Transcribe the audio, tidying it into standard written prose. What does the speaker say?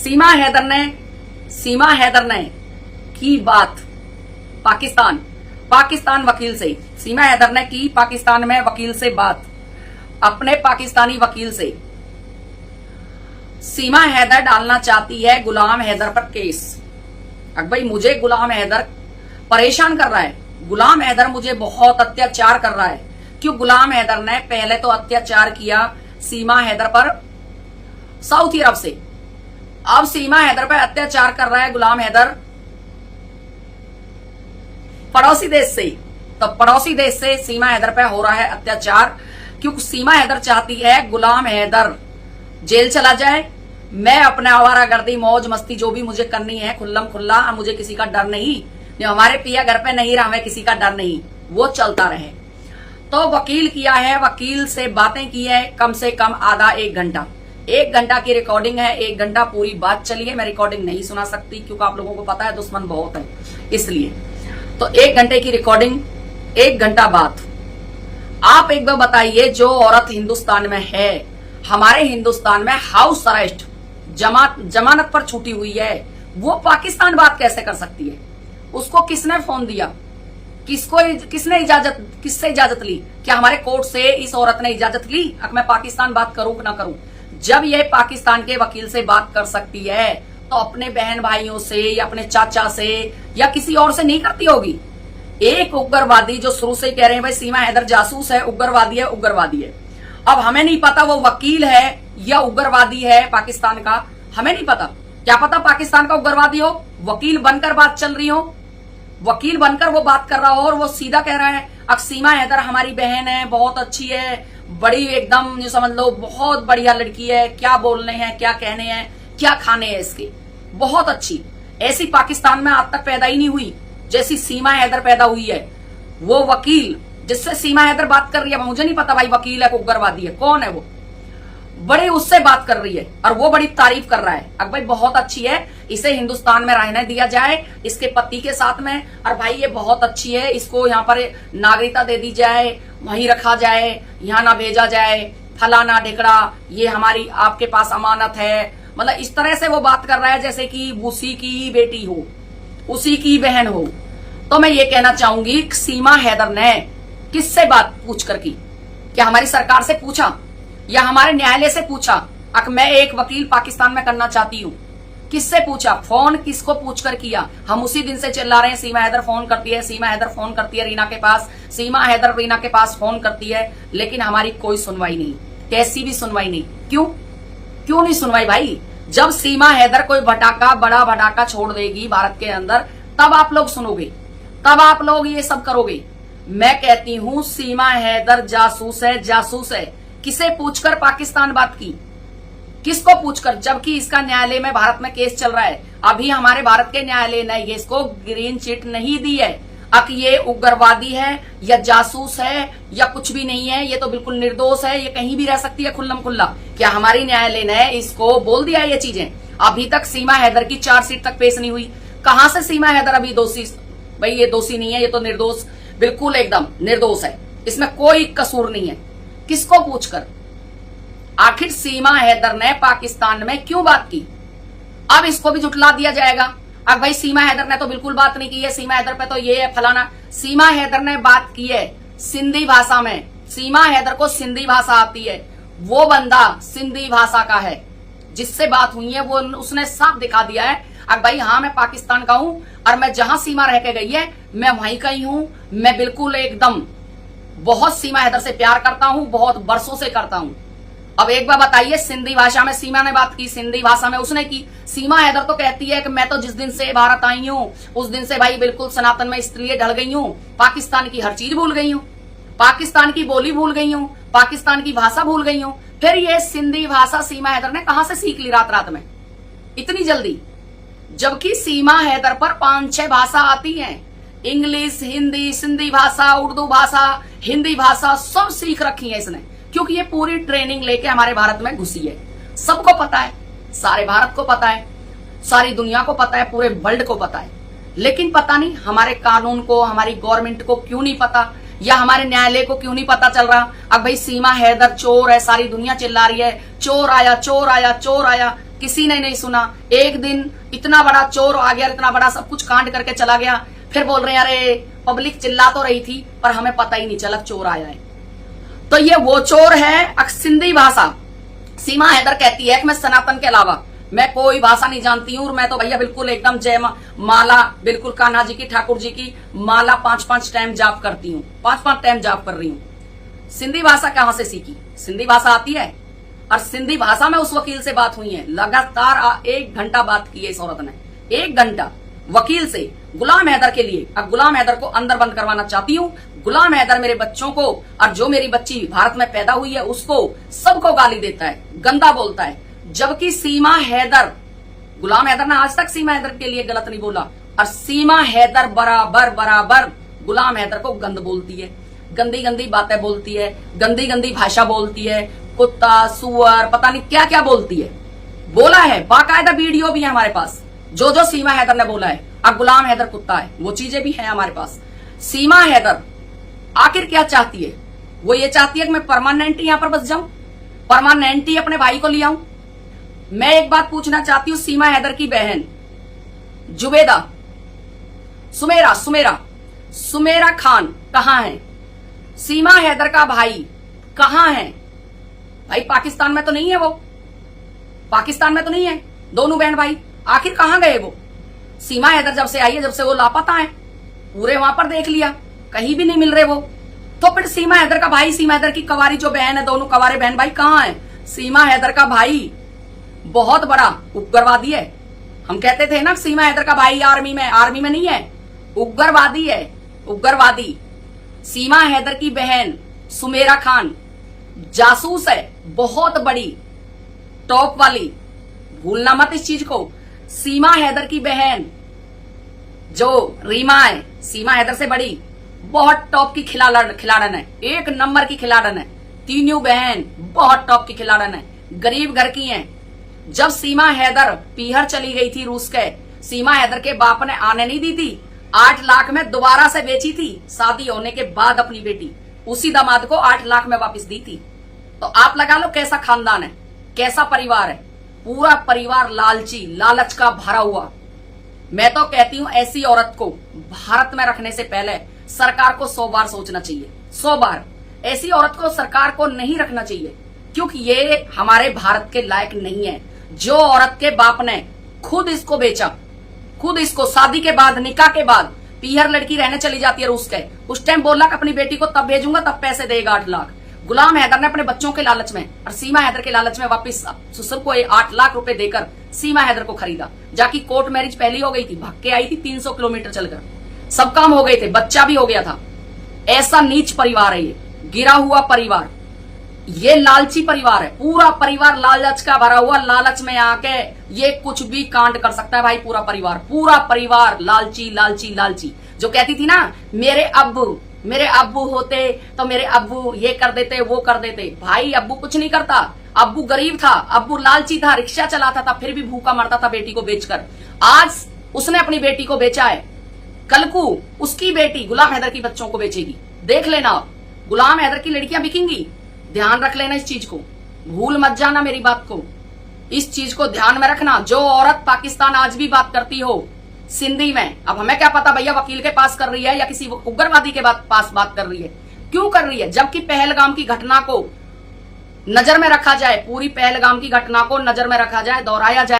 सीमा हैदर ने की बात पाकिस्तान वकील से। सीमा हैदर ने की पाकिस्तान में वकील से बात, अपने पाकिस्तानी वकील से। सीमा हैदर डालना चाहती है गुलाम हैदर पर केस। अब भाई मुझे गुलाम हैदर परेशान कर रहा है, गुलाम हैदर मुझे बहुत अत्याचार कर रहा है। क्यों? गुलाम हैदर ने पहले तो अत्याचार किया सीमा हैदर पर सऊदी अरब से, अब सीमा हैदर पर अत्याचार कर रहा है गुलाम हैदर पड़ोसी देश से। तो पड़ोसी देश से सीमा हैदर पर हो रहा है अत्याचार, क्योंकि सीमा हैदर चाहती है गुलाम हैदर जेल चला जाए, मैं अपना आवारागर्दी मौज मस्ती जो भी मुझे करनी है खुल्लम खुल्ला, मुझे किसी का डर नहीं, हमारे पिया घर पे नहीं रहा, हमें किसी का डर नहीं, वो चलता रहे। तो वकील किया है, वकील से बातें की है कम से कम आधा एक घंटा की रिकॉर्डिंग है। 1 घंटा पूरी बात चली है, मैं रिकॉर्डिंग नहीं सुना सकती क्योंकि आप लोगों को पता है दुश्मन बहुत है, इसलिए। तो 1 घंटे की रिकॉर्डिंग, 1 घंटा बात। आप एक बार बताइए, जो औरत हिंदुस्तान में है, हमारे हिंदुस्तान में हाउस अरेस्ट जमानत पर छूटी हुई है, वो पाकिस्तान बात कैसे कर सकती है? उसको किसने फोन दिया? किससे इजाजत ली? क्या हमारे कोर्ट से इस औरत ने इजाजत ली अब मैं पाकिस्तान बात करूं कि ना करूं? जब ये पाकिस्तान के वकील से बात कर सकती है तो अपने बहन भाइयों से या अपने चाचा से या किसी और से नहीं करती होगी। एक उग्रवादी जो शुरू से कह रहे हैं भाई सीमा हैदर जासूस है, उग्रवादी है। अब हमें नहीं पता वो वकील है या उग्रवादी है पाकिस्तान का, हमें नहीं पता। क्या पता पाकिस्तान का उग्रवादी हो, वकील बनकर बात चल रही हो, वकील बनकर वो बात कर रहा हो और वो सीधा कह रहा है अब सीमा हैदर हमारी बहन है, बहुत अच्छी है, बड़ी एकदम जो समझ लो बहुत बढ़िया लड़की है, क्या बोलने हैं, क्या कहने हैं, क्या खाने हैं इसके, बहुत अच्छी। ऐसी पाकिस्तान में आज तक पैदा ही नहीं हुई जैसी सीमा हैदर पैदा हुई है। वो वकील जिससे सीमा हैदर बात कर रही है, मुझे नहीं पता भाई वकील है उग्रवादी है, कौन है वो, बड़ी उससे बात कर रही है और वो बड़ी तारीफ कर रहा है। अब भाई बहुत अच्छी है, इसे हिंदुस्तान में रहने दिया जाए इसके पति के साथ में, और भाई ये बहुत अच्छी है, इसको यहाँ पर नागरिकता दे दी जाए, वहीं रखा जाए, यहाँ ना भेजा जाए, फलाना ढिकड़ा, ये हमारी आपके पास अमानत है। मतलब इस तरह से वो बात कर रहा है जैसे कि उसी की ही बेटी हो, उसी की बहन हो। तो मैं ये कहना चाहूंगी सीमा हैदर ने किससे बात पूछ कर की? क्या हमारी सरकार से पूछा या हमारे न्यायालय से पूछा अक मैं एक वकील पाकिस्तान में करना चाहती हूँ? किससे पूछा? फोन किसको पूछकर किया? हम उसी दिन से चिल्ला रहे हैं सीमा हैदर फोन करती है, सीमा हैदर फोन करती है रीना के पास, सीमा हैदर रीना के पास फोन करती है, लेकिन हमारी कोई सुनवाई नहीं, कैसी भी सुनवाई नहीं। क्यों नहीं सुनवाई भाई? जब सीमा हैदर कोई बड़ा भटाका छोड़ देगी भारत के अंदर, तब आप लोग सुनोगे, तब आप लोग ये सब करोगे। मैं कहती हूँ सीमा हैदर जासूस है। किसे पूछकर पाकिस्तान बात की? किसको पूछकर? जबकि इसका न्यायालय में भारत में केस चल रहा है। अभी हमारे भारत के न्यायालय ने इसको ग्रीन चिट नहीं दी है अब ये उग्रवादी है या जासूस है या कुछ भी नहीं है, ये तो बिल्कुल निर्दोष है, ये कहीं भी रह सकती है खुल्लम खुल्ला। क्या हमारी न्यायालय ने इसको बोल दिया ये चीजें? अभी तक सीमा हैदर की चार्जशीट तक पेश नहीं हुई। कहां से सीमा हैदर अभी दोषी? भाई ये दोषी नहीं है, ये तो निर्दोष, बिल्कुल एकदम निर्दोष है, इसमें कोई कसूर नहीं है। किसको पूछकर? आखिर सीमा हैदर ने पाकिस्तान में क्यों बात की? अब इसको भी झुठला दिया जाएगा। अब भाई सीमा हैदर ने तो बिल्कुल बात नहीं की है, सीमा हैदर पे तो ये है फलाना। सीमा हैदर ने बात की है सिंधी भाषा में, सीमा हैदर को सिंधी भाषा आती है, वो बंदा सिंधी भाषा का है जिससे बात हुई है, वो उसने साफ दिखा दिया है अब भाई हाँ मैं पाकिस्तान का हूं और मैं जहां सीमा रह के गई है मैं वहीं का ही हूं, मैं बिल्कुल एकदम बहुत सीमा हैदर से प्यार करता हूं, बहुत बरसों से करता हूं। अब एक बार बताइए, सिंधी भाषा में सीमा ने बात की, सिंधी भाषा में उसने की। सीमा हैदर तो कहती है कि मैं तो जिस दिन से भारत आई हूं उस दिन से भाई बिल्कुल सनातन में इसलिए ढल गई हूं, पाकिस्तान की हर चीज भूल गई हूं, पाकिस्तान की बोली भूल गई हूं, पाकिस्तान की भाषा भूल गई हूं। फिर ये सिंधी भाषा सीमा हैदर ने कहां से सीख ली रात में इतनी जल्दी? जबकि सीमा हैदर पर 5-6 भाषा आती हैं, इंग्लिश, हिंदी, सिंधी भाषा, उर्दू भाषा, हिंदी भाषा सब सीख रखी है इसने, क्योंकि ये पूरी ट्रेनिंग लेके हमारे भारत में घुसी है। सबको पता है, सारे भारत को पता है, सारी दुनिया को पता है, पूरे वर्ल्ड को पता है, लेकिन पता नहीं हमारे कानून को, हमारी गवर्नमेंट को क्यों नहीं पता, या हमारे न्यायालय को क्यों नहीं पता चल रहा। अब भाई सीमा हैदर चोर है, सारी दुनिया चिल्ला रही है चोर आया चोर आया चोर आया, किसी ने नहीं सुना। एक दिन इतना बड़ा चोर आ गया, इतना बड़ा सब कुछ कांड करके चला गया, फिर बोल रहे हैं अरे पब्लिक चिल्ला तो रही थी पर हमें पता ही नहीं चला चोर आया है। तो ये वो चोर है। सिंधी भाषा सीमा हैदर कहती है कि मैं सनातन के अलावा मैं कोई भाषा नहीं जानती हूं, और मैं तो भैया बिल्कुल एकदम जय माला, बिल्कुल कान्हा जी की, ठाकुर जी की माला 5-5 टाइम जाप करती हूँ, 5-5 टाइम जाप कर रही हूँ। सिंधी भाषा कहां से सीखी? सिंधी भाषा आती है। और सिंधी भाषा में उस वकील से बात हुई है, लगातार 1 घंटा बात की है इस औरत ने, 1 घंटा वकील से, गुलाम हैदर के लिए। अब गुलाम हैदर को अंदर बंद करवाना चाहती हूँ। गुलाम हैदर मेरे बच्चों को और जो मेरी बच्ची भारत में पैदा हुई है उसको, सबको गाली देता है, गंदा बोलता है। जबकि सीमा हैदर, गुलाम हैदर ने आज तक सीमा हैदर के लिए गलत नहीं बोला, और सीमा हैदर बराबर गुलाम हैदर को गंद बोलती है, गंदी गंदी बातें बोलती है, गंदी गंदी भाषा बोलती है, कुत्ता सुअर पता नहीं क्या क्या बोलती है। बोला है, बाकायदा वीडियो भी है हमारे पास, जो सीमा हैदर ने बोला है। अब गुलाम हैदर कुत्ता है, वो चीजें भी हैं हमारे पास। सीमा हैदर आखिर क्या चाहती है? वो ये चाहती है कि मैं परमानेंट यहां पर बस जाऊं, परमानेंट ही अपने भाई को ले आऊं। मैं एक बात पूछना चाहती हूं, सीमा हैदर की बहन जुबेदा, सुमेरा खान कहां है? सीमा हैदर का भाई कहां है? भाई पाकिस्तान में तो नहीं है, वो पाकिस्तान में तो नहीं है। दोनों बहन भाई आखिर कहां गए वो? सीमा हैदर जब से आई है, जब से वो लापता है, पूरे वहां पर देख लिया, कहीं भी नहीं मिल रहे वो। तो फिर सीमा हैदर का भाई, सीमा हैदर की कवारी जो बहन है, दोनों कवारे बहन भाई कहां है? सीमा हैदर का भाई बहुत बड़ा उग्रवादी है। हम कहते थे ना सीमा हैदर का भाई आर्मी में नहीं है, उग्रवादी है, उग्रवादी। सीमा हैदर की बहन सुमेरा खान जासूस है, बहुत बड़ी, टॉप वाली, भूलना मत इस चीज को। सीमा हैदर की बहन जो रीमा है, सीमा हैदर से बड़ी, बहुत टॉप की खिलाड़न है, 1 नंबर की खिलाड़न है। तीनों बहन बहुत टॉप की खिलाड़न है, गरीब घर की हैं। जब सीमा हैदर पीहर चली गई थी रूस के, सीमा हैदर के बाप ने आने नहीं दी थी, 8 लाख में दोबारा से बेची थी, शादी होने के बाद अपनी बेटी, उसी दामाद को 8 लाख में वापस दी थी। तो आप लगा लो कैसा खानदान है, कैसा परिवार है। पूरा परिवार लालची, लालच का भरा हुआ। मैं तो कहती हूं ऐसी औरत को भारत में रखने से पहले सरकार को 100 बार सोचना चाहिए, 100 बार। ऐसी औरत को सरकार को नहीं रखना चाहिए, क्योंकि ये हमारे भारत के लायक नहीं है। जो औरत के बाप ने खुद इसको बेचा, खुद इसको शादी के बाद, निकाह के बाद पीहर लड़की रहने चली जाती है रूस के, उस टाइम बोला कि अपनी बेटी को तब भेजूंगा तब पैसे देगा 8 लाख। गुलाम हैदर ने अपने बच्चों के लालच में और सीमा हैदर के लालच में वापिस ससुर को 8 लाख रुपए देकर सीमा हैदर को खरीदा। जाकि कोर्ट मैरिज पहली हो गई थी, भाग के आई थी 300 किलोमीटर चलकर, सब काम हो गए थे, बच्चा भी हो गया था। ऐसा नीच परिवार है ये, गिरा हुआ परिवार, ये लालची परिवार है। पूरा परिवार लालच का भरा हुआ, लालच में आके ये कुछ भी कांड कर सकता है भाई। पूरा परिवार लालची लालची लालची। जो कहती थी ना मेरे अब्बू होते तो मेरे अब्बू ये कर देते वो कर देते, भाई अब्बू कुछ नहीं करता। अब्बू गरीब था, अब्बू लालची था, रिक्शा चलाता था, फिर भी भूखा मरता था बेटी को बेचकर। आज उसने अपनी बेटी को बेचा है, कल को उसकी बेटी गुलाम हैदर की बच्चों को बेचेगी। देख लेना, गुलाम हैदर की लड़कियां बिकेंगी। ध्यान रख लेना इस चीज को, भूल मत जाना मेरी बात को, इस चीज को ध्यान में रखना। जो औरत पाकिस्तान आज भी बात करती हो सिंधी में, अब हमें क्या पता भैया वकील के पास कर रही है या किसी उग्रवादी के पास बात कर रही है, क्यों कर रही है? जबकि पहलगाम की घटना को नजर में रखा जाए, पूरी पहलगाम की घटना को नजर में रखा जाए, दोहराया जाए।